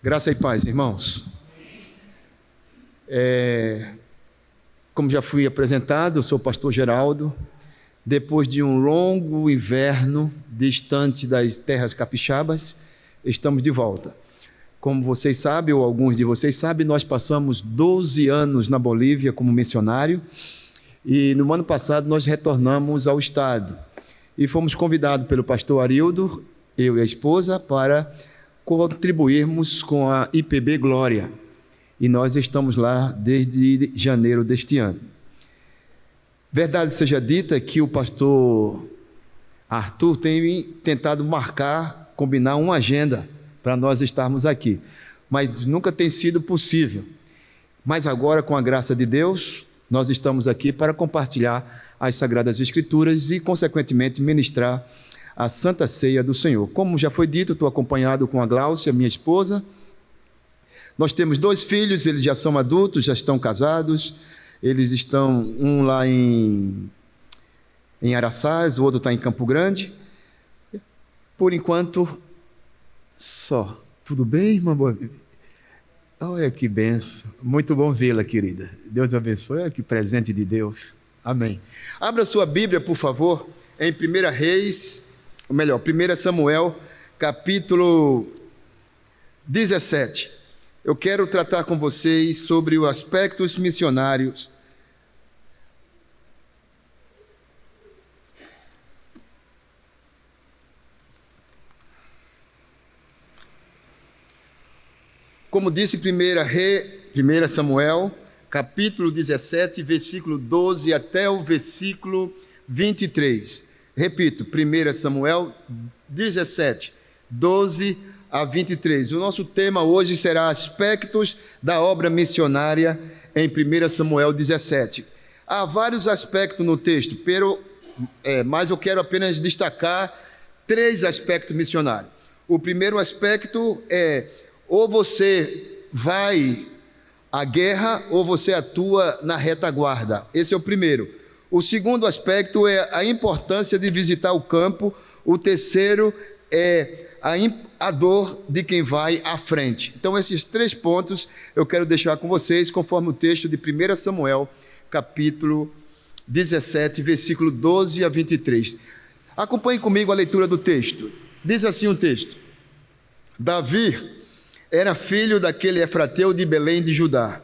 Graça e paz, irmãos. Como já fui apresentado, eu sou o pastor Geraldo. Depois de um longo inverno distante das terras capixabas, estamos de volta. Como vocês sabem, ou alguns de vocês sabem, nós passamos 12 anos na Bolívia como missionário e no ano passado nós retornamos ao estado e fomos convidados pelo pastor Arildo, eu e a esposa, para contribuirmos com a IPB Glória, e nós estamos lá desde janeiro deste ano. Verdade seja dita que o pastor Arthur tem tentado combinar uma agenda para nós estarmos aqui, mas nunca tem sido possível. Mas agora, com a graça de Deus, nós estamos aqui para compartilhar as Sagradas Escrituras e, consequentemente, ministrar a Santa Ceia do Senhor. Como já foi dito, estou acompanhado com a Gláucia, minha esposa. Nós temos 2 filhos, eles já são adultos, já estão casados. Eles estão, um lá em Araçás, o outro está em Campo Grande. Por enquanto, só. Tudo bem, irmã Boa? Olha que benção. Muito bom vê-la, querida. Deus abençoe. Olha que presente de Deus. Amém. Abra sua Bíblia, por favor, em 1 Samuel, capítulo 17. Eu quero tratar com vocês sobre os aspectos missionários. Como disse 1 Samuel, capítulo 17, versículo 12 até o versículo 23. Repito, 1 Samuel 17, 12 a 23. O nosso tema hoje será aspectos da obra missionária em 1 Samuel 17. Há vários aspectos no texto, mas eu quero apenas destacar 3 aspectos missionários. O primeiro aspecto é: ou você vai à guerra ou você atua na retaguarda. Esse é o primeiro. O segundo aspecto é a importância de visitar o campo. O terceiro é a dor de quem vai à frente. Então, esses 3 pontos eu quero deixar com vocês, conforme o texto de 1 Samuel, capítulo 17, versículo 12 a 23. Acompanhe comigo a leitura do texto. Diz assim o texto: Davi era filho daquele efrateu de Belém de Judá,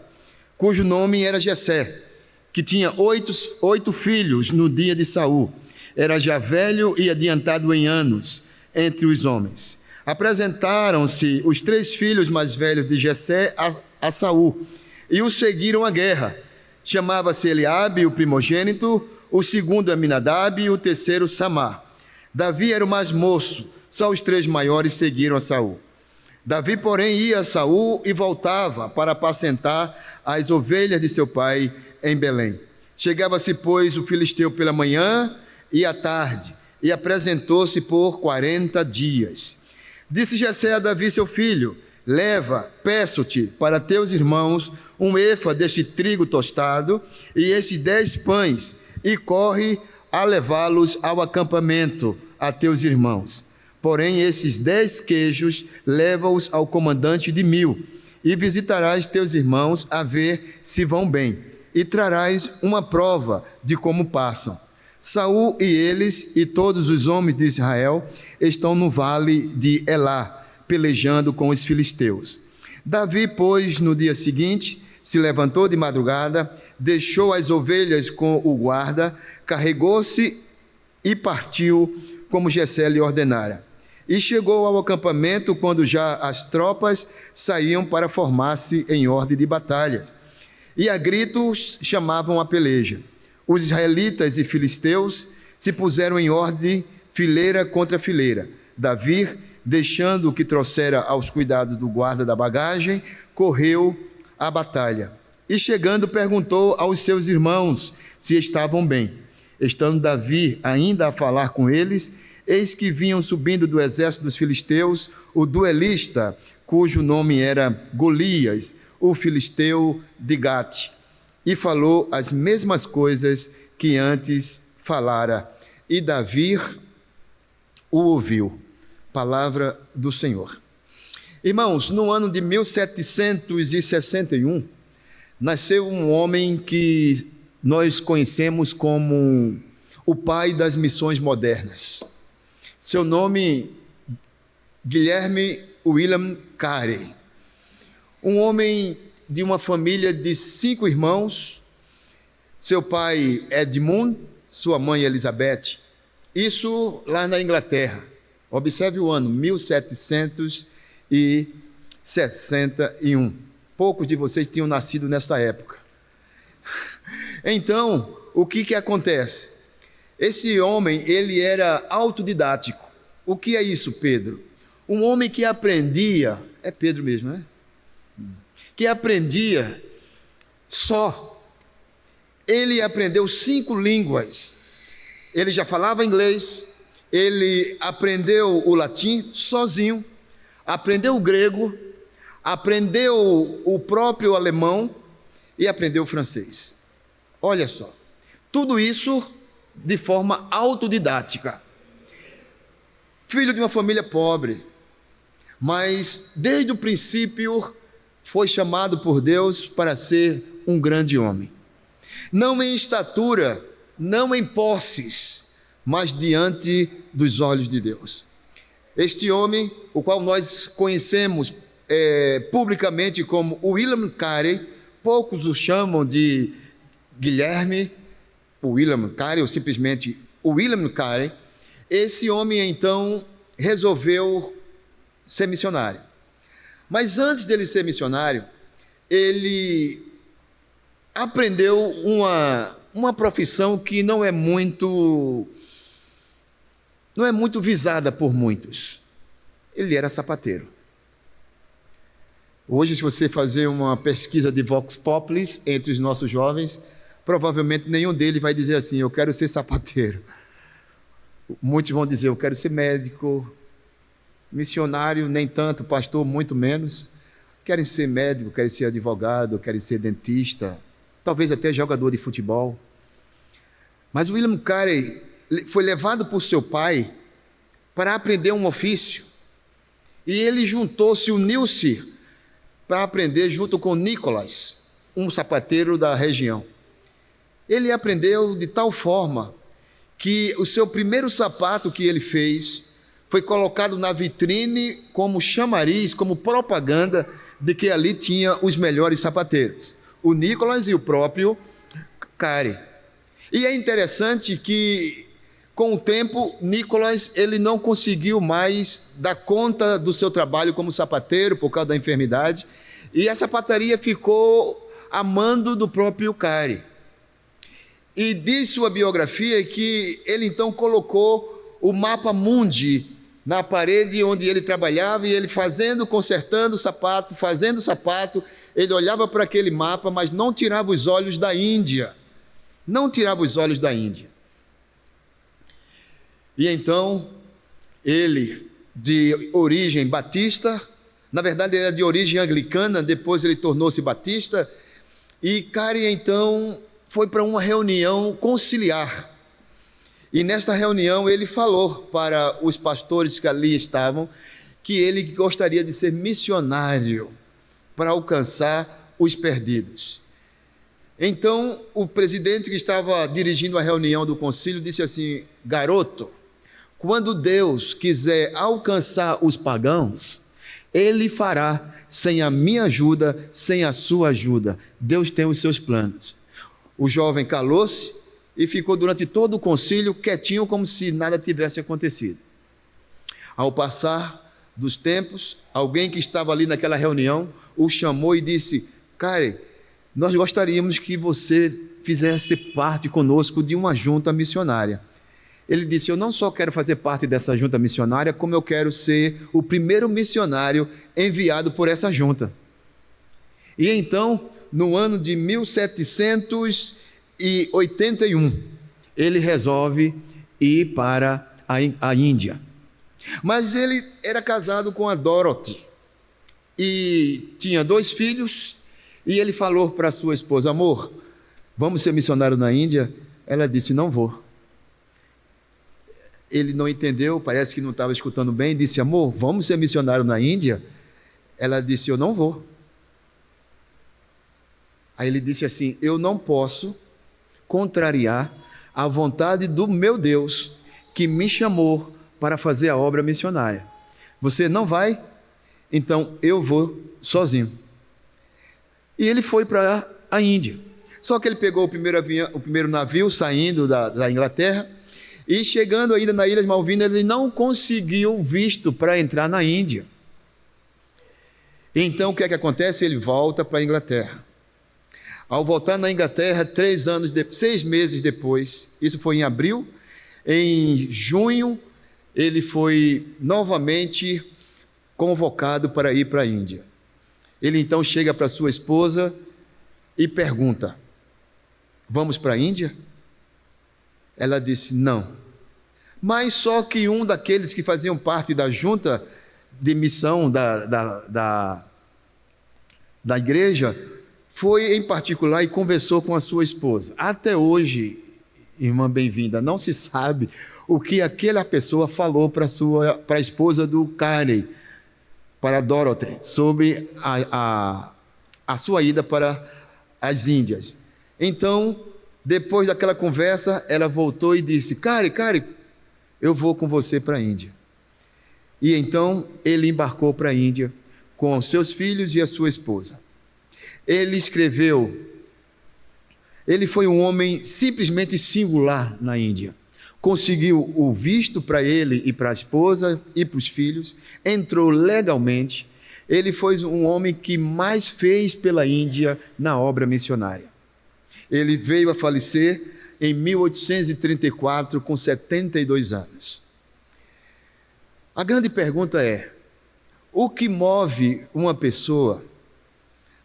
cujo nome era Jessé, que tinha 8 filhos no dia de Saul. Era já velho e adiantado em anos entre os homens. Apresentaram-se os 3 filhos mais velhos de Jessé a Saul e o seguiram à guerra. Chamava-se Eliabe, o primogênito, o segundo Aminadab e o terceiro Samar. Davi era o mais moço, só os 3 maiores seguiram a Saul. Davi, porém, ia a Saul e voltava para apacentar as ovelhas de seu pai em Belém. Chegava-se, pois, o filisteu pela manhã e à tarde, e apresentou-se por 40 dias. Disse Jessé a Davi, seu filho: leva, peço-te, para teus irmãos, um efa deste trigo tostado e estes 10 pães, e corre a levá-los ao acampamento a teus irmãos. Porém, esses 10 queijos leva-os ao comandante de 1000, e visitarás teus irmãos a ver se vão bem, e trarás uma prova de como passam. Saul e eles e todos os homens de Israel estão no vale de Elá, pelejando com os filisteus. Davi, pois, no dia seguinte, se levantou de madrugada, deixou as ovelhas com o guarda, carregou-se e partiu, como Jessé lhe ordenara. E chegou ao acampamento quando já as tropas saíam para formar-se em ordem de batalha. E a gritos chamavam a peleja. Os israelitas e filisteus se puseram em ordem, fileira contra fileira. Davi, deixando o que trouxera aos cuidados do guarda da bagagem, correu à batalha. E chegando, perguntou aos seus irmãos se estavam bem. Estando Davi ainda a falar com eles, eis que vinham subindo do exército dos filisteus o duelista, cujo nome era Golias, o filisteu de Gate, e falou as mesmas coisas que antes falara, e Davi o ouviu. Palavra do Senhor. Irmãos, no ano de 1761, nasceu um homem que nós conhecemos como o pai das missões modernas. Seu nome, Guilherme William Carey. Um homem de uma família de 5 irmãos, seu pai Edmund, sua mãe Elizabeth. Isso lá na Inglaterra. Observe o ano, 1761. Poucos de vocês tinham nascido nessa época. Então, o que acontece? Esse homem, ele era autodidático. O que é isso, Pedro? Um homem que aprendia, é Pedro mesmo, né? Que aprendia só. Ele aprendeu 5 línguas. Ele já falava inglês, ele aprendeu o latim sozinho, aprendeu o grego, aprendeu o próprio alemão e aprendeu o francês. Olha só, tudo isso de forma autodidática. Filho de uma família pobre, mas desde o princípio foi chamado por Deus para ser um grande homem. Não em estatura, não em posses, mas diante dos olhos de Deus. Este homem, o qual nós conhecemos publicamente como William Carey, poucos o chamam de Guilherme William Carey, ou simplesmente William Carey. Esse homem então resolveu ser missionário. Mas antes dele ser missionário, ele aprendeu uma profissão que não é muito visada por muitos. Ele era sapateiro. Hoje, se você fazer uma pesquisa de Vox Populi entre os nossos jovens, provavelmente nenhum deles vai dizer assim: eu quero ser sapateiro. Muitos vão dizer: eu quero ser médico, missionário, nem tanto, pastor, muito menos. Querem ser médico, querem ser advogado, querem ser dentista, talvez até jogador de futebol. Mas William Carey foi levado por seu pai para aprender um ofício. E ele uniu-se para aprender junto com Nicholas, um sapateiro da região. Ele aprendeu de tal forma que o seu primeiro sapato que ele fez foi colocado na vitrine como chamariz, como propaganda de que ali tinha os melhores sapateiros, o Nicholas e o próprio Carey. E é interessante que, com o tempo, Nicholas ele não conseguiu mais dar conta do seu trabalho como sapateiro por causa da enfermidade, e a sapataria ficou a mando do próprio Carey. E diz sua biografia que ele então colocou o mapa mundi na parede onde ele trabalhava, e ele consertando o sapato, fazendo o sapato, ele olhava para aquele mapa, mas não tirava os olhos da Índia. Não tirava os olhos da Índia. E então, ele, de origem batista, na verdade ele era de origem anglicana, depois ele tornou-se batista, e Carey então foi para uma reunião conciliar. E nesta reunião ele falou para os pastores que ali estavam que ele gostaria de ser missionário para alcançar os perdidos. Então o presidente que estava dirigindo a reunião do concílio disse assim: garoto, quando Deus quiser alcançar os pagãos, Ele fará sem a minha ajuda, sem a sua ajuda. Deus tem os seus planos. O jovem calou-se e ficou durante todo o concílio quietinho, como se nada tivesse acontecido. Ao passar dos tempos, alguém que estava ali naquela reunião o chamou e disse: Carey, nós gostaríamos que você fizesse parte conosco de uma junta missionária. Ele disse: eu não só quero fazer parte dessa junta missionária, como eu quero ser o primeiro missionário enviado por essa junta. E então, no ano de 1781, ele resolve ir para a Índia. Mas ele era casado com a Dorothy e tinha 2 filhos, e ele falou para sua esposa: amor, vamos ser missionário na Índia? Ela disse: não vou. Ele não entendeu, parece que não estava escutando bem, disse: amor, vamos ser missionário na Índia? Ela disse: eu não vou. Aí ele disse assim: eu não posso contrariar a vontade do meu Deus, que me chamou para fazer a obra missionária. Você não vai? Então eu vou sozinho. E ele foi para a Índia. Só que ele pegou o primeiro navio saindo da Inglaterra, e chegando ainda na Ilha de Malvinas, ele não conseguiu visto para entrar na Índia. Então o que é que acontece? Ele volta para a Inglaterra. Ao voltar na Inglaterra, 6 meses depois, isso foi em abril, em junho, ele foi novamente convocado para ir para a Índia. Ele então chega para sua esposa e pergunta: vamos para a Índia? Ela disse: não. Mas só que um daqueles que faziam parte da junta de missão da igreja foi em particular e conversou com a sua esposa. Até hoje, irmã bem-vinda, não se sabe o que aquela pessoa falou para a esposa do Carey, para Dorothy, sobre a sua ida para as Índias. Então, depois daquela conversa, ela voltou e disse: Carey, eu vou com você para a Índia. E então ele embarcou para a Índia com os seus filhos e a sua esposa. Ele foi um homem simplesmente singular na Índia. Conseguiu o visto para ele e para a esposa e para os filhos, entrou legalmente. Ele foi um homem que mais fez pela Índia na obra missionária. Ele veio a falecer em 1834, com 72 anos. A grande pergunta é: o que move uma pessoa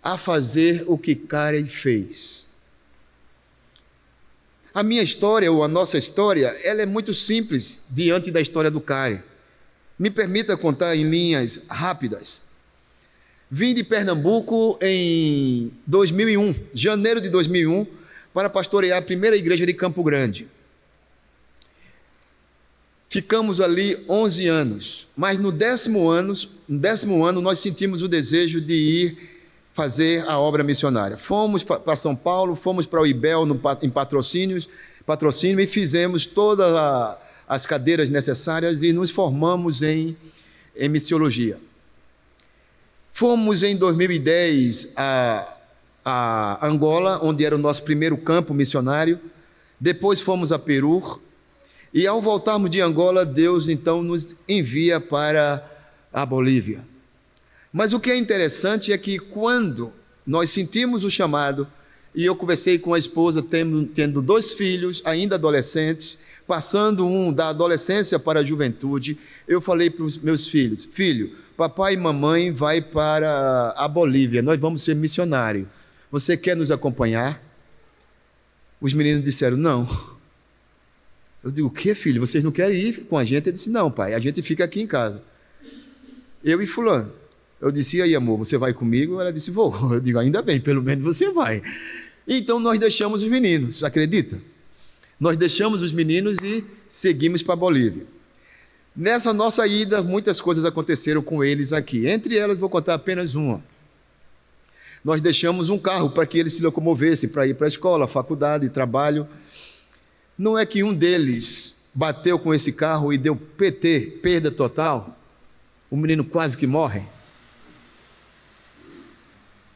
a fazer o que Carey fez? A minha história, ou a nossa história, ela é muito simples diante da história do Carey. Me permita contar em linhas rápidas. Vim de Pernambuco em 2001, janeiro de 2001, para pastorear a primeira igreja de Campo Grande. Ficamos ali 11 anos, mas no décimo ano nós sentimos o desejo de ir fazer a obra missionária. Fomos para São Paulo, fomos para o IBEL em patrocínio, e fizemos todas as cadeiras necessárias e nos formamos em missiologia. Fomos em 2010 a Angola, onde era o nosso primeiro campo missionário. Depois fomos a Peru. E ao voltarmos de Angola, Deus então nos envia para a Bolívia. Mas o que é interessante é que quando nós sentimos o chamado, e eu conversei com a esposa, tendo 2 filhos, ainda adolescentes, passando da adolescência para a juventude, eu falei para os meus filhos: filho, papai e mamãe vai para a Bolívia, nós vamos ser missionários. Você quer nos acompanhar? Os meninos disseram: não. Eu digo: o que, filho? Vocês não querem ir com a gente? Ele disse: não, pai, a gente fica aqui em casa. Eu e fulano. Eu disse: e aí, amor, você vai comigo? Ela disse: vou. Eu digo: ainda bem, pelo menos você vai. Então nós deixamos os meninos, acredita? Nós deixamos os meninos e seguimos para a Bolívia. Nessa nossa ida, muitas coisas aconteceram com eles aqui. Entre elas, vou contar apenas uma. Nós deixamos um carro para que eles se locomovessem, para ir para a escola, faculdade, trabalho. Não é que um deles bateu com esse carro e deu PT, perda total? O menino quase que morre.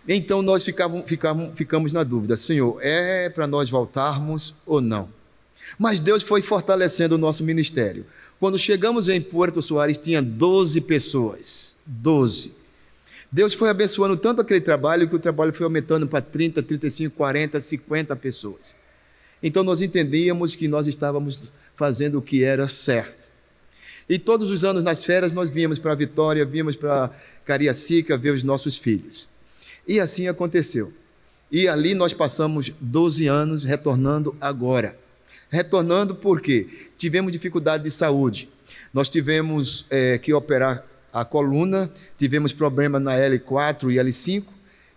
Então nós ficamos na dúvida: Senhor, é para nós voltarmos ou não? Mas Deus foi fortalecendo o nosso ministério. Quando chegamos em Puerto Soares, tinha 12 pessoas. 12. Deus foi abençoando tanto aquele trabalho, que o trabalho foi aumentando para 30, 35, 40, 50 pessoas. Então nós entendíamos que nós estávamos fazendo o que era certo. E todos os anos, nas férias, nós víamos para Vitória, víamos para Cariacica ver os nossos filhos. E assim aconteceu. E ali nós passamos 12 anos, retornando agora. Retornando porque tivemos dificuldade de saúde. Nós tivemos que operar a coluna, tivemos problema na L4 e L5,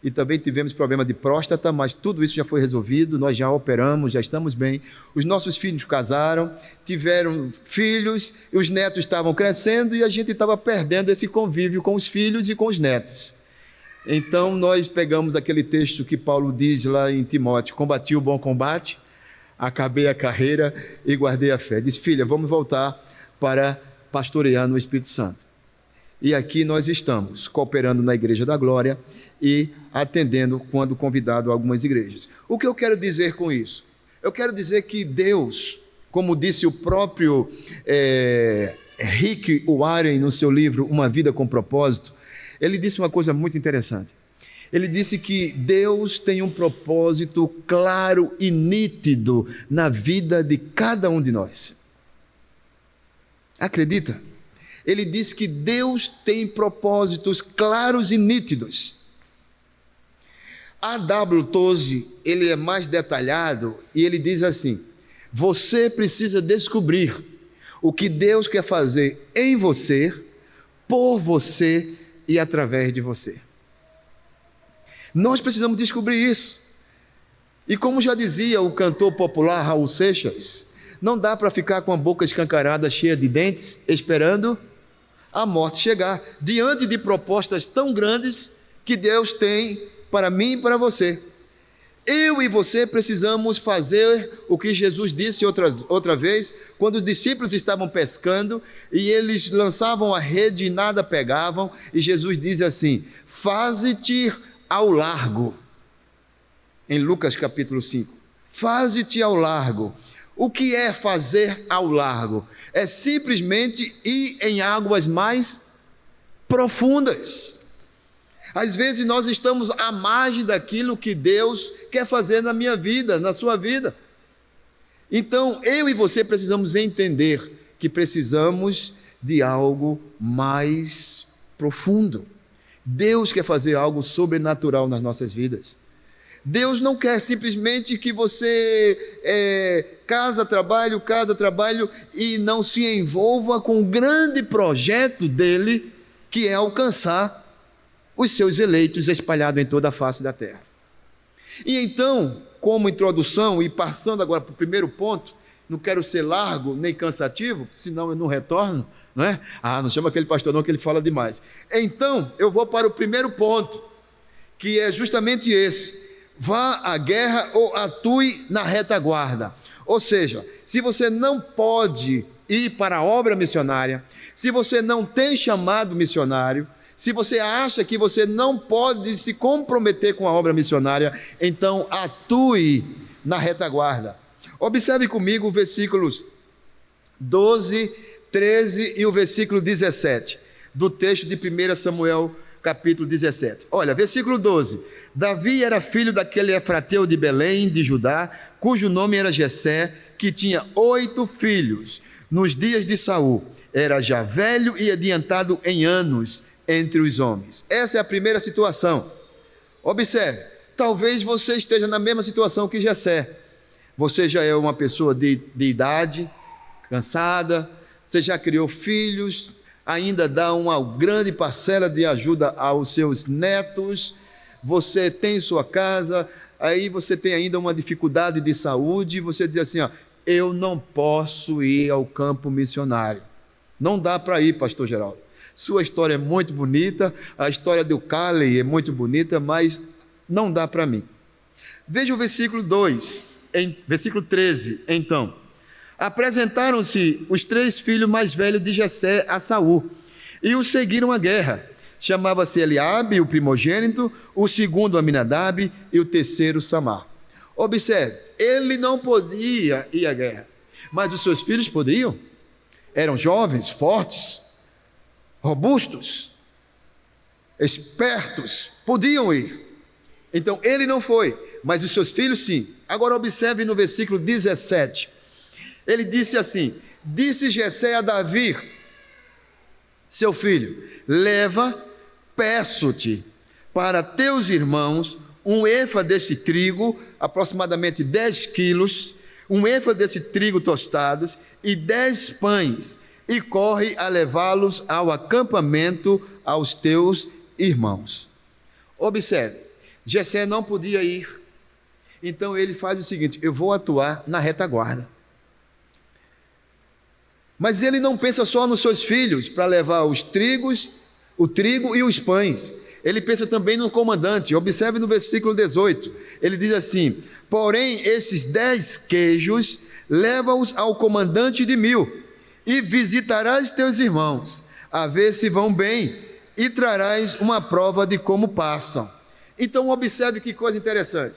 e também tivemos problema de próstata, mas tudo isso já foi resolvido, nós já operamos, já estamos bem. Os nossos filhos casaram, tiveram filhos, e os netos estavam crescendo e a gente estava perdendo esse convívio com os filhos e com os netos. Então nós pegamos aquele texto que Paulo diz lá em Timóteo: combati o bom combate, acabei a carreira e guardei a fé. Diz: filha, vamos voltar para pastorear no Espírito Santo. E aqui nós estamos cooperando na Igreja da Glória e atendendo quando convidado a algumas igrejas. O que eu quero dizer com isso? Eu quero dizer que Deus, como disse o próprio Rick Warren no seu livro Uma Vida com Propósito, ele disse uma coisa muito interessante. Ele disse que Deus tem um propósito claro e nítido na vida de cada um de nós. Acredita? Ele disse que Deus tem propósitos claros e nítidos. A.W. Tozer, ele é mais detalhado e ele diz assim: você precisa descobrir o que Deus quer fazer em você, por você e através de você. Nós precisamos descobrir isso. E como já dizia o cantor popular Raul Seixas, não dá para ficar com a boca escancarada, cheia de dentes, esperando a morte chegar, diante de propostas tão grandes que Deus tem para mim e para você. Eu e você precisamos fazer o que Jesus disse outra vez, quando os discípulos estavam pescando e eles lançavam a rede e nada pegavam, e Jesus diz assim: faze-te ao largo, em Lucas capítulo 5, faze-te ao largo. O que é fazer ao largo? É simplesmente ir em águas mais profundas. Às vezes nós estamos à margem daquilo que Deus quer fazer na minha vida, na sua vida. Então, eu e você precisamos entender que precisamos de algo mais profundo. Deus quer fazer algo sobrenatural nas nossas vidas. Deus não quer simplesmente que você casa, trabalho e não se envolva com o grande projeto dele, que é alcançar os seus eleitos espalhados em toda a face da terra. E então, como introdução, e passando agora para o primeiro ponto, não quero ser largo nem cansativo, senão eu não retorno, não é? Não chama aquele pastor não, que ele fala demais. Então, eu vou para o primeiro ponto, que é justamente esse: vá à guerra ou atue na retaguarda. Ou seja, se você não pode ir para a obra missionária, se você não tem chamado missionário, se você acha que você não pode se comprometer com a obra missionária, então atue na retaguarda. Observe comigo os versículos 12, 13 e o versículo 17 do texto de 1 Samuel capítulo 17. Olha, versículo 12: Davi era filho daquele efrateu de Belém, de Judá, cujo nome era Jessé, que tinha 8 filhos. Nos dias de Saul, era já velho e adiantado em anos entre os homens. Essa é a primeira situação. Observe, talvez você esteja na mesma situação que Jessé. Você já é uma pessoa de idade, cansada, você já criou filhos, ainda dá uma grande parcela de ajuda aos seus netos, você tem sua casa, aí você tem ainda uma dificuldade de saúde, você diz assim: eu não posso ir ao campo missionário. Não dá para ir, pastor Geraldo. Sua história é muito bonita, a história do Cali é muito bonita, mas não dá para mim. Veja o versículo 2, versículo 13. Então, apresentaram-se os 3 filhos mais velhos de Jessé a Saul, e o seguiram à guerra. Chamava-se Eliabe, o primogênito, o segundo Aminadab e o terceiro Samar. Observe, ele não podia ir à guerra, mas os seus filhos poderiam. Eram jovens, fortes, robustos, espertos, podiam ir. Então ele não foi, mas os seus filhos sim. Agora observe no versículo 17, ele disse assim: disse Jessé a Davi, seu filho: leva, peço-te, para teus irmãos um efa desse trigo, aproximadamente 10 quilos, um efa desse trigo tostados e 10 pães, e corre a levá-los ao acampamento aos teus irmãos. Observe, Jessé não podia ir. Então ele faz o seguinte: eu vou atuar na retaguarda. Mas ele não pensa só nos seus filhos para levar o trigo e os pães. Ele pensa também no comandante. Observe no versículo 18. Ele diz assim: porém, esses 10 queijos, leva-os ao comandante de 1000, e visitarás teus irmãos, a ver se vão bem, e trarás uma prova de como passam. Então observe que coisa interessante.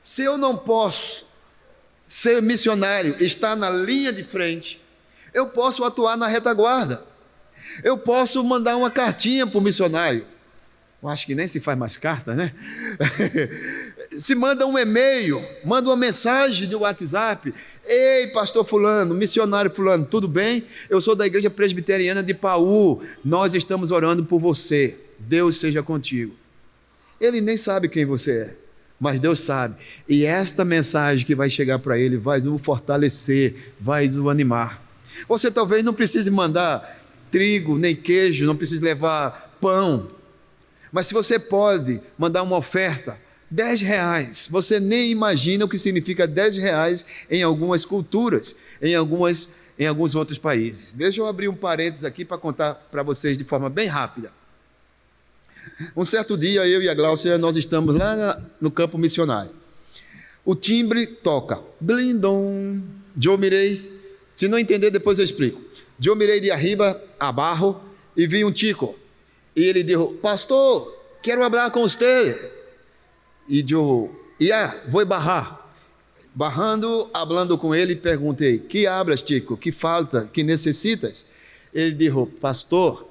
Se eu não posso ser missionário, estar na linha de frente, eu posso atuar na retaguarda. Eu posso mandar uma cartinha para o missionário. Eu acho que nem se faz mais carta, né? Se manda um e-mail, manda uma mensagem de WhatsApp: ei, pastor fulano, missionário fulano, tudo bem? Eu sou da igreja presbiteriana de Paú, nós estamos orando por você, Deus seja contigo. Ele nem sabe quem você é, mas Deus sabe, e esta mensagem que vai chegar para ele vai o fortalecer, vai o animar. Você talvez não precise mandar trigo, nem queijo, não precise levar pão, mas se você pode mandar uma oferta, R$10, você nem imagina o que significa R$10 em algumas culturas, em alguns outros países. Deixa eu abrir um parênteses aqui para contar para vocês de forma bem rápida. Um certo dia, eu e a Gláucia, nós estamos lá no campo missionário. O timbre toca. Blindom. Eu mirei. Se não entender, depois eu explico. Eu mirei de arriba abaixo e vi um tico. E ele disse: pastor, quero falar com você. E eu, vou barrar. Barrando, hablando com ele, perguntei: que hablas, tico? Que falta? Que necessitas? Ele disse: pastor,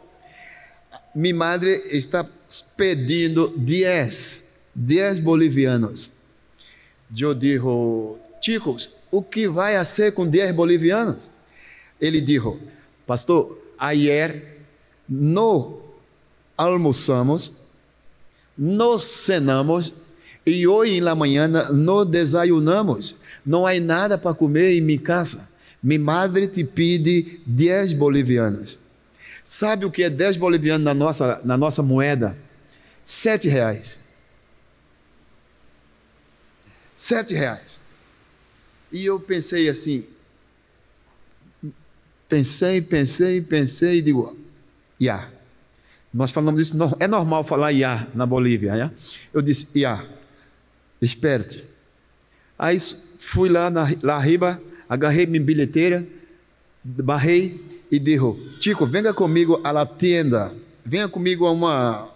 minha madre está pedindo 10 bolivianos. Eu digo: chicos, o que vai a ser com 10 bolivianos? Ele disse: pastor, ayer no almoçamos, nos cenamos e hoje na manhã no desayunamos. Não há nada para comer em minha casa. Minha madre te pede 10 bolivianos. Sabe o que é 10 bolivianos na nossa moeda? R$7. R$7. E eu pensei assim, pensei e digo: nós falamos isso, é normal falar na Bolívia, yeah? Eu disse: esperte. Aí fui lá arriba, agarrei minha bilheteira, barrei e digo: Chico, venha comigo à la tienda, venha comigo a uma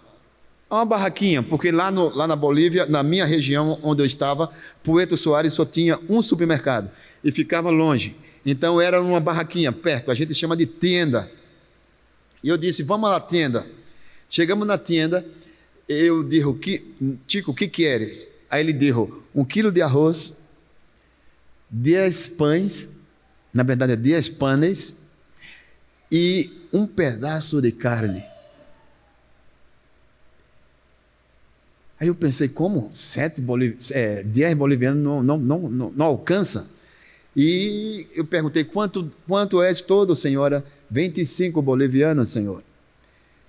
barraquinha, porque lá na Bolívia, na minha região onde eu estava, Puerto Soares só tinha um supermercado e ficava longe, então era uma barraquinha perto, a gente chama de tenda. E eu disse: vamos à tenda. Chegamos na tenda, eu digo: Chico, o que queres? Aí ele disse: 1 quilo de arroz, 10 pães, na verdade é 10 panes, e um pedaço de carne. Aí eu pensei: como? 10 bolivianos não alcança? E eu perguntei: quanto é todo, senhora? 25 bolivianos, senhor.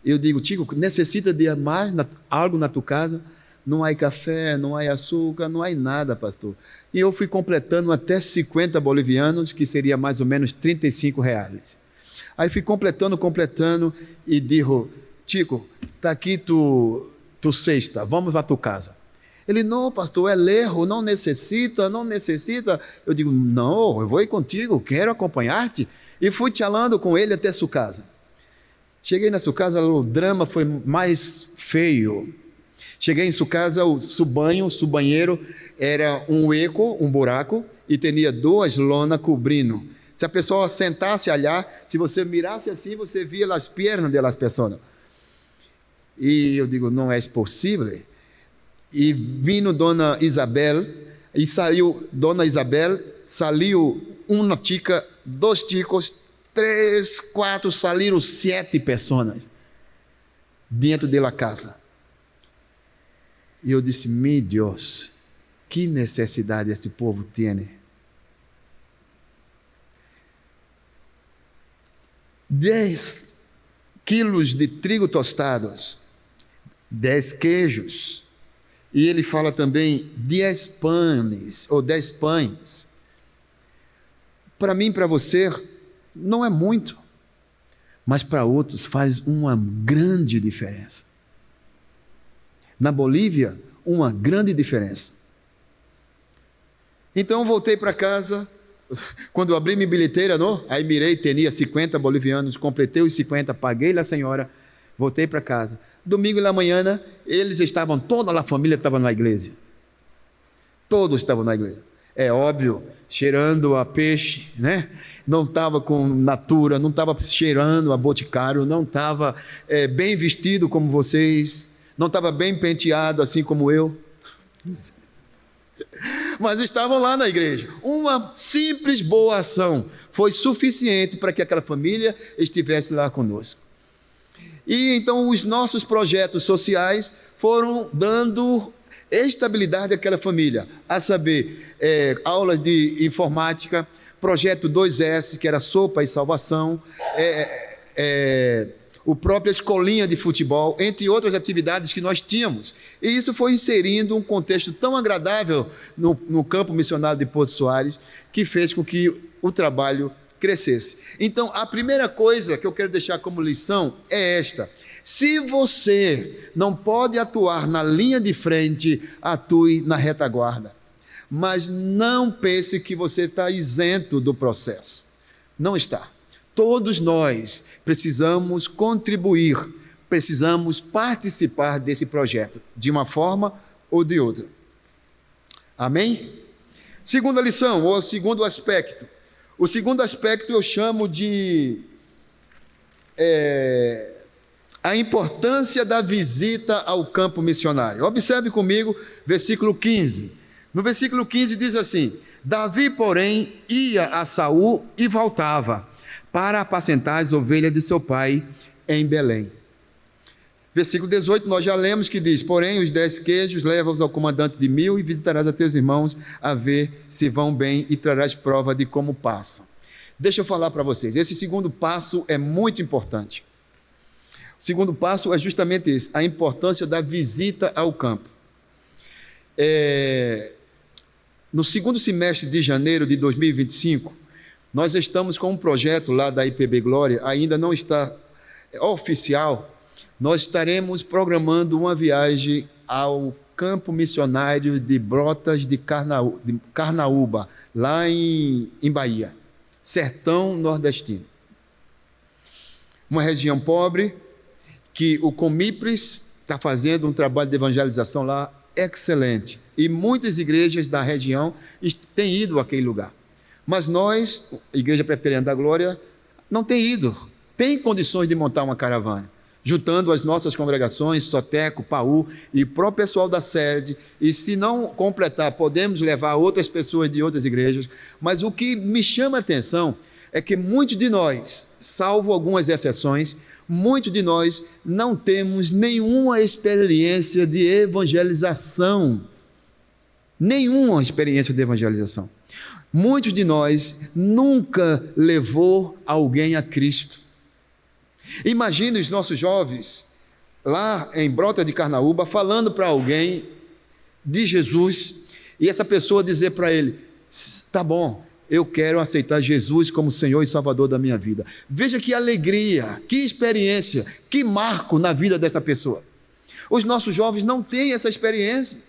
Eu digo: Chico, necessita de mais algo na tua casa? Não há café, não há açúcar, não há nada, pastor. E eu fui completando até 50 bolivianos, que seria mais ou menos R$35. Aí fui completando e digo: Chico, está aqui tu cesta, vamos para tua casa. Ele: não, pastor, é lejos, não necessita. Eu digo: não, eu vou ir contigo, quero acompanhar-te. E fui falando com ele até sua casa. Cheguei na sua casa, o drama foi mais feio. Cheguei em sua casa, o seu banheiro era um buraco, e tinha 2 lonas cobrindo. Se a pessoa sentasse allá, se você mirasse assim, você via as pernas das pessoas. E eu digo: não é possível. E vino Dona Isabel, e saiu Dona Isabel, saiu uma tica, 2 ticos, 3, 4, saíram 7 pessoas dentro da casa. E eu disse: meu Deus, que necessidade esse povo tem. 10 quilos de trigo tostados, 10 queijos e ele fala também 10 pães, ou 10 pães. Para mim, para você, não é muito, mas para outros faz uma grande diferença. Na Bolívia, uma grande diferença. Então, voltei para casa. Quando eu abri minha bilheteira, aí mirei, tinha 50 bolivianos, completei os 50, paguei a senhora, voltei para casa. Domingo na manhã, eles estavam, toda a família estava na igreja. Todos estavam na igreja. É óbvio, cheirando a peixe, né? Não estava com natura, não estava cheirando a boticário, não estava bem vestido como vocês, não estava bem penteado assim como eu. Mas estavam lá na igreja. Uma simples boa ação foi suficiente para que aquela família estivesse lá conosco. E então os nossos projetos sociais foram dando estabilidade àquela família, a saber, aulas de informática, projeto 2S, que era sopa e salvação, o próprio escolinha de futebol, entre outras atividades que nós tínhamos. E isso foi inserindo um contexto tão agradável no campo missionário de Porto Soares, que fez com que o trabalho crescesse. Então, a primeira coisa que eu quero deixar como lição é esta: se você não pode atuar na linha de frente, atue na retaguarda. Mas não pense que você está isento do processo. Não está. Todos nós precisamos contribuir, precisamos participar desse projeto, de uma forma ou de outra. Amém? Segunda lição, ou segundo aspecto. O segundo aspecto eu chamo de a importância da visita ao campo missionário. Observe comigo, versículo 15. No versículo 15 diz assim: Davi, porém, ia a Saul e voltava para apacentar as ovelhas de seu pai em Belém. Versículo 18, nós já lemos que diz: porém, os 10 queijos leva-os ao comandante de 1000 e visitarás a teus irmãos a ver se vão bem e trarás prova de como passam. Deixa eu falar para vocês, esse segundo passo é muito importante. O segundo passo é justamente esse, a importância da visita ao campo. No segundo semestre de janeiro de 2025, nós estamos com um projeto lá da IPB Glória, ainda não está oficial. Nós estaremos programando uma viagem ao campo missionário de Brotas de Carnaúba, lá em Bahia, sertão nordestino. Uma região pobre, que o Comipres está fazendo um trabalho de evangelização lá excelente. E muitas igrejas da região têm ido àquele lugar. Mas nós, Igreja Presbiteriana da Glória, não tem ido. Tem condições de montar uma caravana, juntando as nossas congregações, Soteco, Paú e o próprio pessoal da sede. E se não completar, podemos levar outras pessoas de outras igrejas. Mas o que me chama a atenção é que muitos de nós, salvo algumas exceções, muitos de nós não temos nenhuma experiência de evangelização. Nenhuma experiência de evangelização. Muitos de nós nunca levou alguém a Cristo. Imagina os nossos jovens lá em Brota de Carnaúba falando para alguém de Jesus e essa pessoa dizer para ele: tá bom, eu quero aceitar Jesus como Senhor e Salvador da minha vida. Veja que alegria, que experiência, que marco na vida dessa pessoa. Os nossos jovens não têm essa experiência.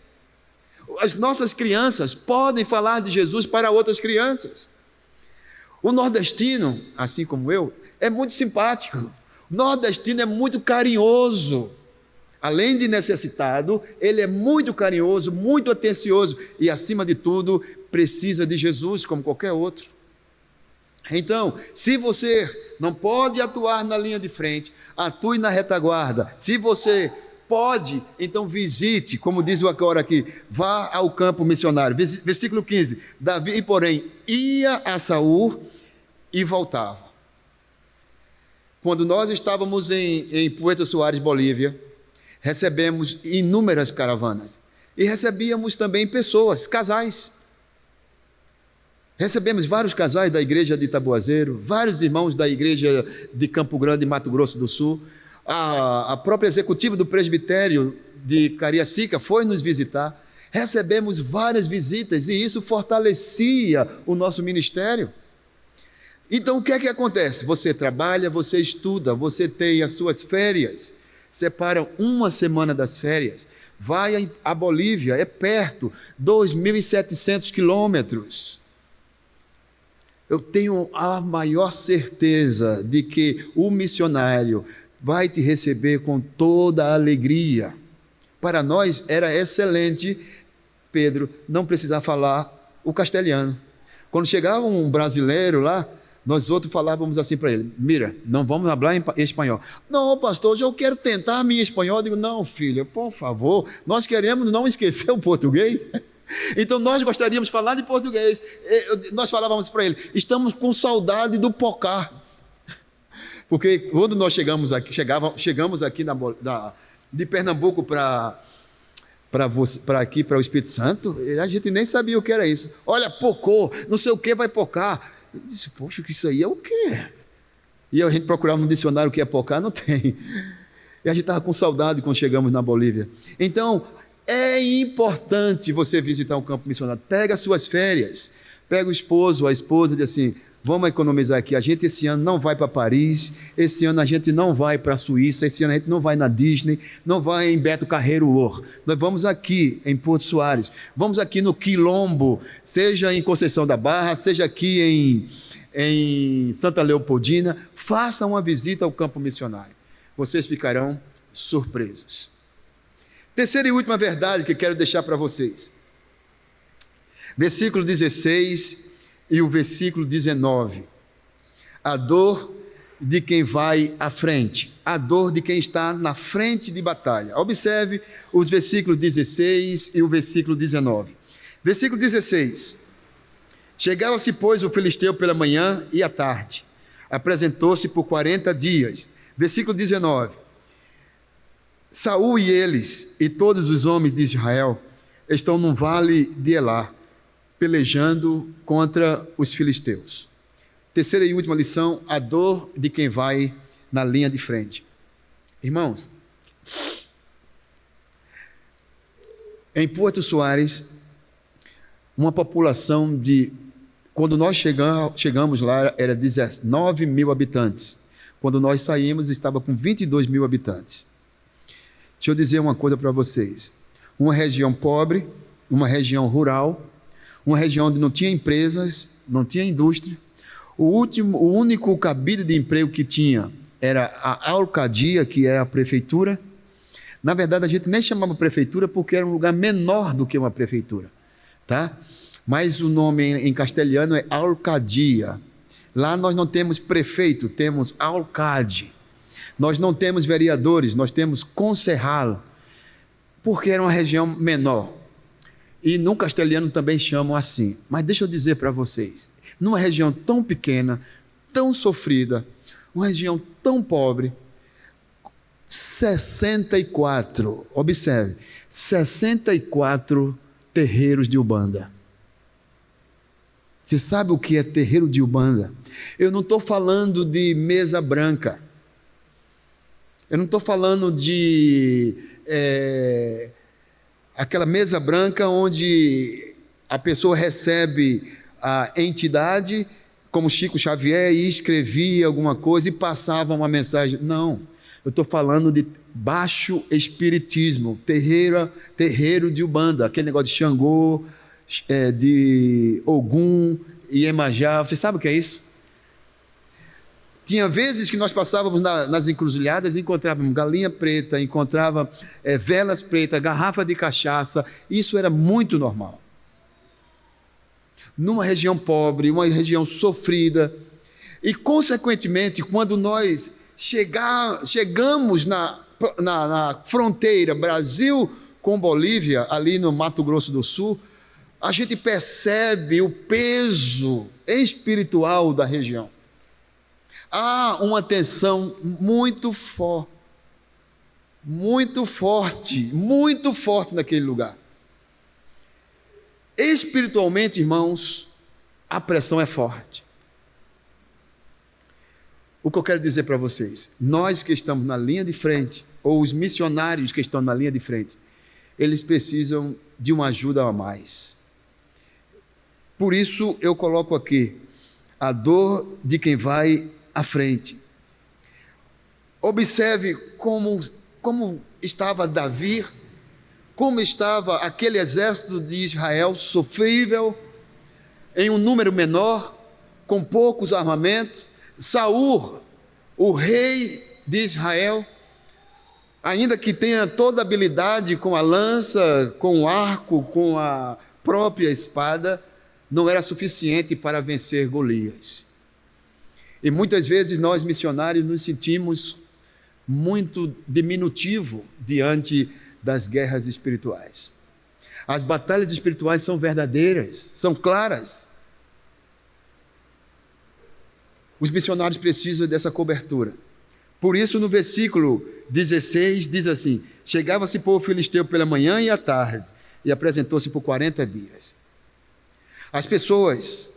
As nossas crianças podem falar de Jesus para outras crianças. O nordestino, assim como eu, é muito simpático. O nordestino é muito carinhoso. Além de necessitado, ele é muito carinhoso, muito atencioso e, acima de tudo, precisa de Jesus como qualquer outro. Então, se você não pode atuar na linha de frente, atue na retaguarda. Se você pode, então visite, como diz o agora aqui, vá ao campo missionário. Versículo 15, Davi, porém, ia a Saul e voltava. Quando nós estávamos em Puerto Soares, Bolívia, recebemos inúmeras caravanas e recebíamos também pessoas, casais. Recebemos vários casais da igreja de Itaboazeiro, vários irmãos da igreja de Campo Grande, Mato Grosso do Sul, a própria executiva do presbitério de Cariacica foi nos visitar. Recebemos várias visitas e isso fortalecia o nosso ministério. Então o que é que acontece? Você trabalha, você estuda, você tem as suas férias, separa uma semana das férias, vai à Bolívia, é perto, 2.700 quilômetros. Eu tenho a maior certeza de que o missionário vai te receber com toda a alegria. Para nós era excelente, Pedro, não precisar falar o castelhano. Quando chegava um brasileiro lá, nós outros falávamos assim para ele: mira, não vamos falar em espanhol. Não, pastor, eu quero tentar a minha espanhol. Eu digo: não, filho, por favor, nós queremos não esquecer o português. Então nós gostaríamos de falar de português. Nós falávamos para ele: estamos com saudade do pocá. Porque quando nós chegamos aqui de Pernambuco para aqui, para o Espírito Santo, a gente nem sabia o que era isso. Olha, pocô, não sei o que vai pocar. Eu disse: poxa, que isso aí é o quê? E a gente procurava no dicionário o que é pocar, não tem. E a gente estava com saudade quando chegamos na Bolívia. Então, é importante você visitar um campo missionário. Pega as suas férias, pega o esposo, a esposa, e diz assim: vamos economizar aqui. A gente esse ano não vai para Paris, esse ano a gente não vai para a Suíça, esse ano a gente não vai na Disney, não vai em Beto Carreiro World. Nós vamos aqui em Porto Soares, vamos aqui no Quilombo, seja em Conceição da Barra, seja aqui em Santa Leopoldina. Façam uma visita ao campo missionário. Vocês ficarão surpresos. Terceira e última verdade que quero deixar para vocês. Versículo 16 e o versículo 19. A dor de quem vai à frente, a dor de quem está na frente de batalha. Observe os versículos 16 e o versículo 19. Versículo 16. Chegava-se, pois, o filisteu pela manhã e à tarde. Apresentou-se por 40 dias. Versículo 19. Saul e eles e todos os homens de Israel estão num vale de Elá, pelejando contra os filisteus. Terceira e última lição: a dor de quem vai na linha de frente. Irmãos, em Porto Soares, uma população de... Quando nós chegamos lá, era 19 mil habitantes. Quando nós saímos, estava com 22 mil habitantes. Deixa eu dizer uma coisa para vocês. Uma região pobre, uma região rural, uma região onde não tinha empresas, não tinha indústria. O único cabide de emprego que tinha era a alcadia, que é a prefeitura. Na verdade, a gente nem chamava prefeitura porque era um lugar menor do que uma prefeitura, tá? Mas o nome em castelhano é alcadia. Lá nós não temos prefeito, temos alcade. Nós não temos vereadores, nós temos concejal, porque era uma região menor. E no castelhano também chamam assim. Mas deixa eu dizer para vocês, numa região tão pequena, tão sofrida, uma região tão pobre, 64, observe, 64 terreiros de Umbanda. Você sabe o que é terreiro de Umbanda? Eu não estou falando de mesa branca. Eu não estou falando de aquela mesa branca onde a pessoa recebe a entidade, como Chico Xavier, e escrevia alguma coisa e passava uma mensagem. Não, eu estou falando de baixo espiritismo, terreiro de Umbanda, aquele negócio de Xangô, de Ogum, Iemanjá. Você sabe o que é isso? Tinha vezes que nós passávamos nas encruzilhadas e encontrávamos galinha preta, encontrava velas pretas, garrafa de cachaça. Isso era muito normal. Numa região pobre, uma região sofrida. E, consequentemente, quando nós chegamos na fronteira Brasil com Bolívia, ali no Mato Grosso do Sul, a gente percebe o peso espiritual da região. Há uma tensão muito forte naquele lugar. Espiritualmente, irmãos, a pressão é forte. O que eu quero dizer para vocês, nós que estamos na linha de frente, ou os missionários que estão na linha de frente, eles precisam de uma ajuda a mais. Por isso eu coloco aqui a dor de quem vai à frente. Observe como estava Davi, como estava aquele exército de Israel, sofrível, em um número menor, com poucos armamentos. Saul, o rei de Israel, ainda que tenha toda a habilidade com a lança, com o arco, com a própria espada, não era suficiente para vencer Golias. E muitas vezes nós missionários nos sentimos muito diminutivo diante das guerras espirituais. As batalhas espirituais são verdadeiras, são claras. Os missionários precisam dessa cobertura. Por isso, no versículo 16, diz assim: chegava-se povo filisteu pela manhã e à tarde, e apresentou-se por 40 dias. As pessoas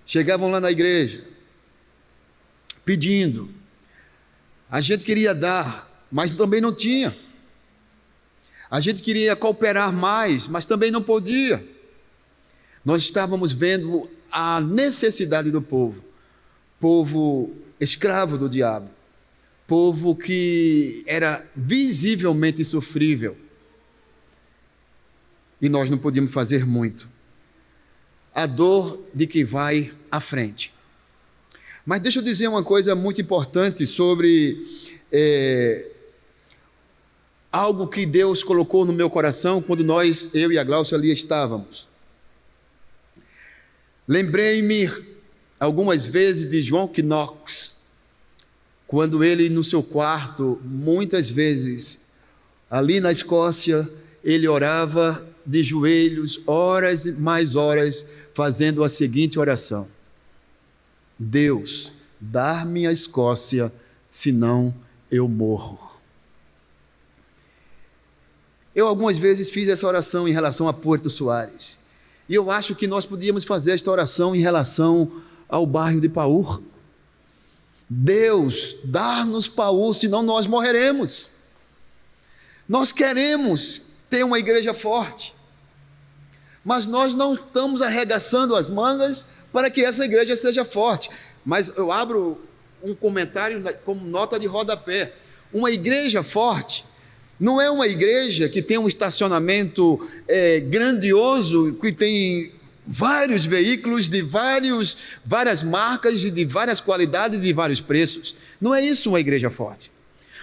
chegavam lá na igreja, pedindo. A gente queria dar, mas também não tinha. A gente queria cooperar mais, mas também não podia. Nós estávamos vendo a necessidade do povo. Povo escravo do diabo. Povo que era visivelmente sofrível. E nós não podíamos fazer muito. A dor de quem vai à frente. Mas deixa eu dizer uma coisa muito importante sobre algo que Deus colocou no meu coração quando eu e a Glaucia ali estávamos. Lembrei-me algumas vezes de John Knox, quando ele no seu quarto, muitas vezes, ali na Escócia, ele orava de joelhos, horas e mais horas, fazendo a seguinte oração: Deus, dar-me a Escócia, senão eu morro. Eu algumas vezes fiz essa oração em relação a Porto Soares, e eu acho que nós podíamos fazer esta oração em relação ao bairro de Paúr. Deus, dar-nos Paúr, senão nós morreremos. Nós queremos ter uma igreja forte, mas nós não estamos arregaçando as mangas para que essa igreja seja forte. Mas eu abro um comentário como nota de rodapé. Uma igreja forte não é uma igreja que tem um estacionamento grandioso, que tem vários veículos de várias marcas, de várias qualidades e de vários preços. Não é isso uma igreja forte.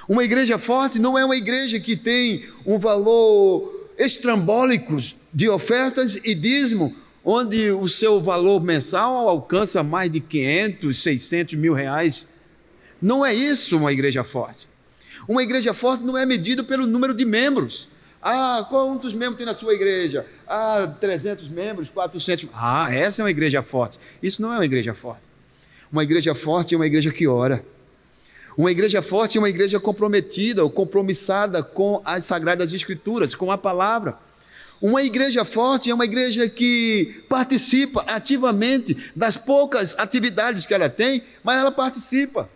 Uma igreja forte não é uma igreja que tem um valor estrambólico de ofertas e dízimo, onde o seu valor mensal alcança mais de 500, 600 mil reais. Não é isso uma igreja forte. Uma igreja forte não é medida pelo número de membros. Quantos membros tem na sua igreja? 300 membros, 400. Essa é uma igreja forte. Isso não é uma igreja forte. Uma igreja forte é uma igreja que ora. Uma igreja forte é uma igreja comprometida ou compromissada com as Sagradas Escrituras, com a palavra. Uma igreja forte é uma igreja que participa ativamente das poucas atividades que ela tem, mas ela participa.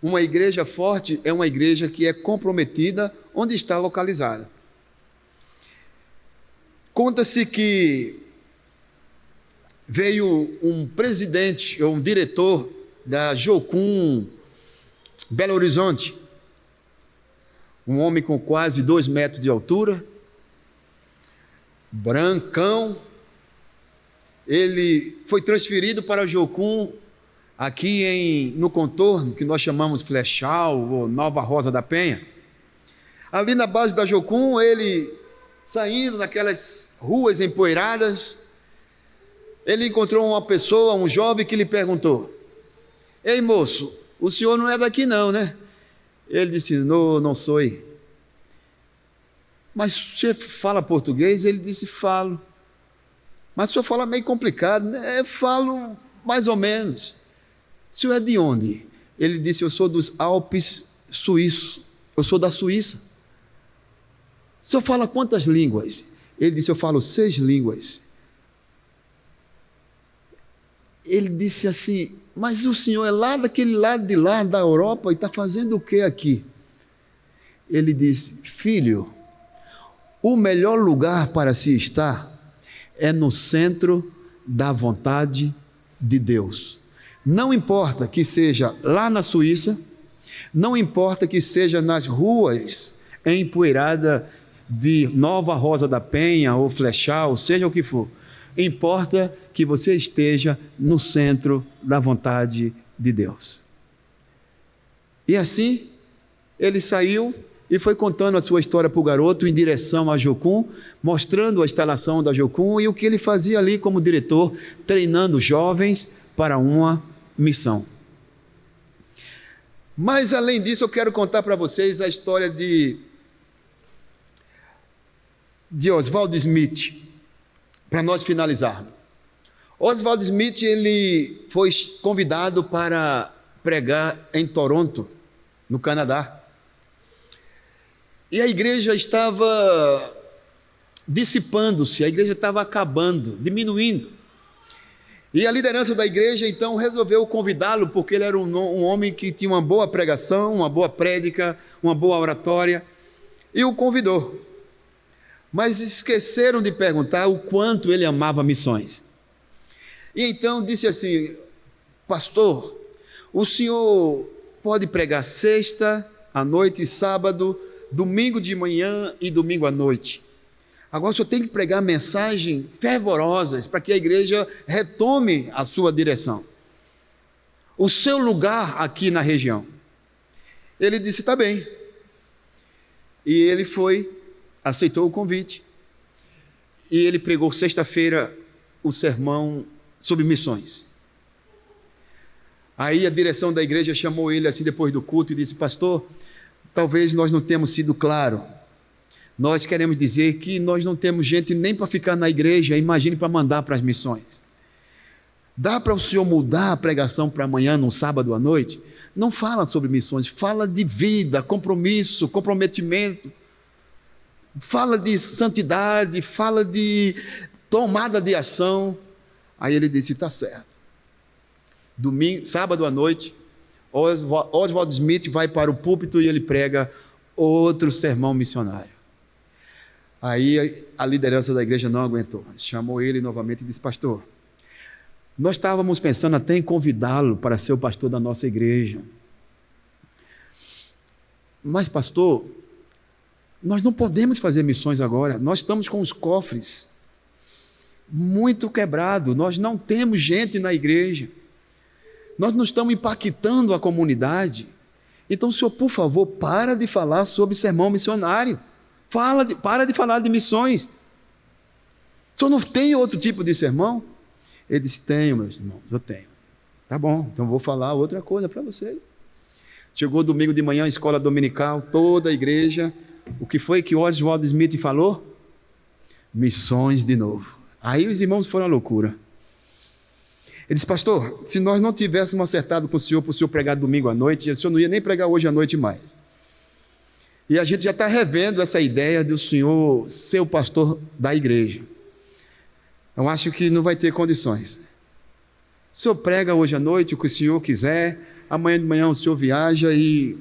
Uma igreja forte é uma igreja que é comprometida onde está localizada. Conta-se que veio um presidente ou um diretor da Jocum Belo Horizonte, um homem com quase 2 metros de altura, brancão. Ele foi transferido para Jocum, aqui no contorno, que nós chamamos Flechal ou Nova Rosa da Penha. Ali na base da Jocum, ele saindo naquelas ruas empoeiradas, ele encontrou uma pessoa, um jovem, que lhe perguntou: ei moço, o senhor não é daqui não, né? Ele disse: não sou. Mas você fala português? Ele disse: falo. Mas o senhor fala meio complicado, né? Falo mais ou menos. O senhor é de onde? Ele disse: eu sou dos Alpes suíços, eu sou da Suíça. O senhor fala quantas línguas? Ele disse: eu falo 6 línguas. ele disse assim: mas o senhor é lá daquele lado de lá da Europa e está fazendo o que aqui? Ele disse: filho, o melhor lugar para se estar é no centro da vontade de Deus. Não importa que seja lá na Suíça, não importa que seja nas ruas empoeirada de Nova Rosa da Penha ou Flechal, seja o que for, importa que você esteja no centro da vontade de Deus. E assim, ele saiu e foi contando a sua história para o garoto em direção a Jocum, mostrando a instalação da Jocum e o que ele fazia ali como diretor, treinando jovens para uma missão. Mas além disso, eu quero contar para vocês a história de Oswald Smith, para nós finalizarmos. Oswald Smith, ele foi convidado para pregar em Toronto, no Canadá. E a igreja estava dissipando-se, a igreja estava acabando, diminuindo. E a liderança da igreja, então, resolveu convidá-lo, porque ele era um homem que tinha uma boa pregação, uma boa prédica, uma boa oratória, e o convidou. Mas esqueceram de perguntar o quanto ele amava missões. E então disse assim: pastor, o senhor pode pregar sexta à noite, sábado, domingo de manhã e domingo à noite. Agora o senhor tem que pregar mensagens fervorosas para que a igreja retome a sua direção, o seu lugar aqui na região. Ele disse: está bem. E ele foi, aceitou o convite, e ele pregou sexta-feira o sermão sobre missões. Aí a direção da igreja chamou ele assim depois do culto e disse: pastor, talvez nós não tenhamos sido claros. Nós queremos dizer que nós não temos gente nem para ficar na igreja, imagine para mandar para as missões. Dá para o senhor mudar a pregação para amanhã, num sábado à noite? Não fala sobre missões, fala de vida, compromisso, comprometimento, fala de santidade, fala de tomada de ação. Aí ele disse: está certo. Sábado à noite, Oswald Smith vai para o púlpito e ele prega outro sermão missionário. Aí a liderança da igreja não aguentou, chamou ele novamente e disse: pastor, nós estávamos pensando até em convidá-lo para ser o pastor da nossa igreja, mas pastor, nós não podemos fazer missões agora, nós estamos com os cofres muito quebrados, nós não temos gente na igreja, nós não estamos impactando a comunidade. Então, senhor, por favor, para de falar sobre sermão missionário, para de falar de missões. O senhor não tem outro tipo de sermão? Ele disse: tenho, meus irmãos, eu tenho. Tá bom, então vou falar outra coisa para vocês. Chegou domingo de manhã, escola dominical, toda a igreja. O que foi que Oswald Smith falou? Missões de novo. Aí os irmãos foram à loucura. Ele disse: pastor, se nós não tivéssemos acertado com o senhor para o senhor pregar domingo à noite, o senhor não ia nem pregar hoje à noite mais. E a gente já está revendo essa ideia do senhor ser o pastor da igreja. Eu acho que não vai ter condições. O senhor prega hoje à noite o que o senhor quiser, amanhã de manhã o senhor viaja, e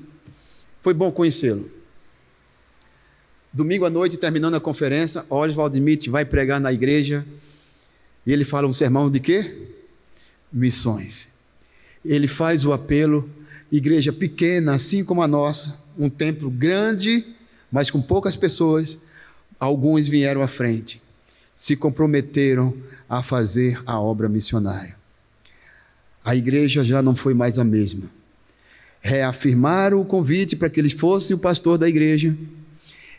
foi bom conhecê-lo. Domingo à noite, terminando a conferência, Oswald Smith vai pregar na igreja, e ele fala um sermão de quê? Missões. Ele faz o apelo, igreja pequena, assim como a nossa, um templo grande, mas com poucas pessoas, alguns vieram à frente, se comprometeram a fazer a obra missionária. A igreja já não foi mais a mesma. Reafirmaram o convite para que ele fosse o pastor da igreja,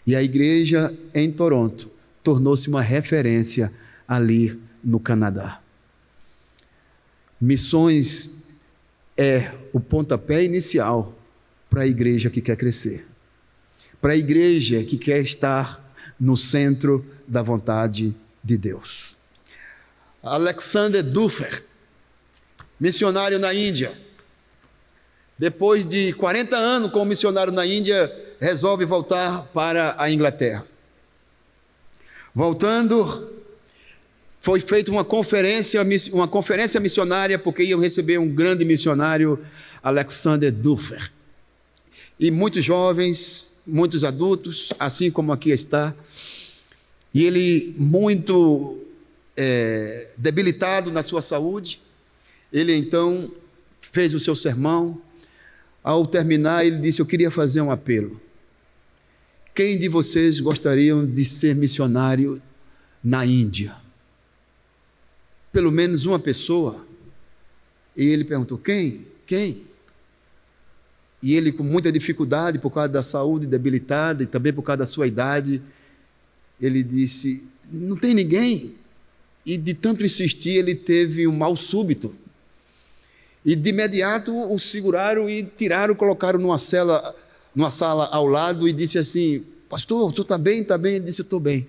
e a igreja em Toronto tornou-se uma referência ali no Canadá. Missões é o pontapé inicial para a igreja que quer crescer, para a igreja que quer estar no centro da vontade de Deus. Alexander Duffer, missionário na Índia, depois de 40 anos como missionário na Índia, resolve voltar para a Inglaterra. Voltando, Foi feita uma conferência missionária, porque iam receber um grande missionário, Alexander Duffer. E muitos jovens, muitos adultos, assim como aqui está. E ele muito debilitado na sua saúde, ele então fez o seu sermão. Ao terminar, ele disse: eu queria fazer um apelo. Quem de vocês gostariam de ser missionário na Índia? Pelo menos uma pessoa. E ele perguntou: quem? E ele, com muita dificuldade, por causa da saúde debilitada e também por causa da sua idade, ele disse: não tem ninguém. E de tanto insistir, ele teve um mal súbito. E de imediato o seguraram e tiraram, colocaram numa sala ao lado e disse assim: pastor, o senhor está bem? Está bem? Ele disse: eu estou bem.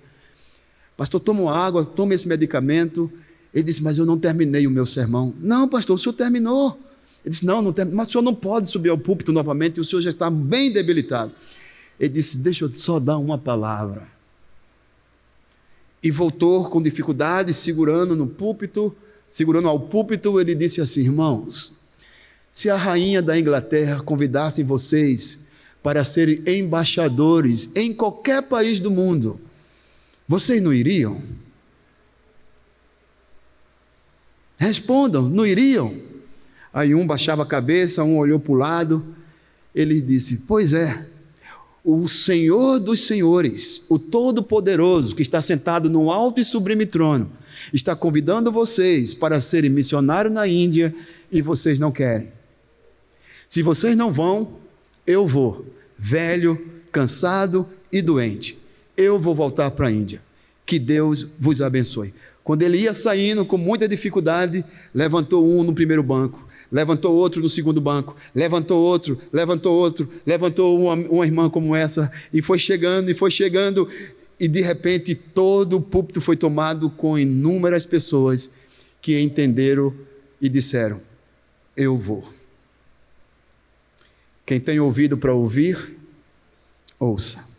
Pastor, toma uma água, toma esse medicamento. Ele disse: mas eu não terminei o meu sermão. Não, pastor, o senhor terminou. Ele disse: não terminou. Mas o senhor não pode subir ao púlpito novamente, o senhor já está bem debilitado. Ele disse: deixa eu só dar uma palavra. E voltou com dificuldade, segurando ao púlpito, ele disse assim: irmãos, se a rainha da Inglaterra convidasse vocês para serem embaixadores em qualquer país do mundo, vocês não iriam? Respondam, não iriam? Aí um baixava a cabeça, um olhou para o lado, ele disse: pois é, o Senhor dos Senhores, o Todo-Poderoso, que está sentado no alto e sublime trono, está convidando vocês para serem missionários na Índia e vocês não querem. Se vocês não vão, eu vou, velho, cansado e doente. Eu vou voltar para a Índia. Que Deus vos abençoe. Quando ele ia saindo com muita dificuldade, levantou um no primeiro banco, levantou outro no segundo banco, levantou outro, levantou uma irmã como essa, e foi chegando, e de repente todo o púlpito foi tomado com inúmeras pessoas que entenderam e disseram: eu vou. Quem tem ouvido para ouvir, ouça.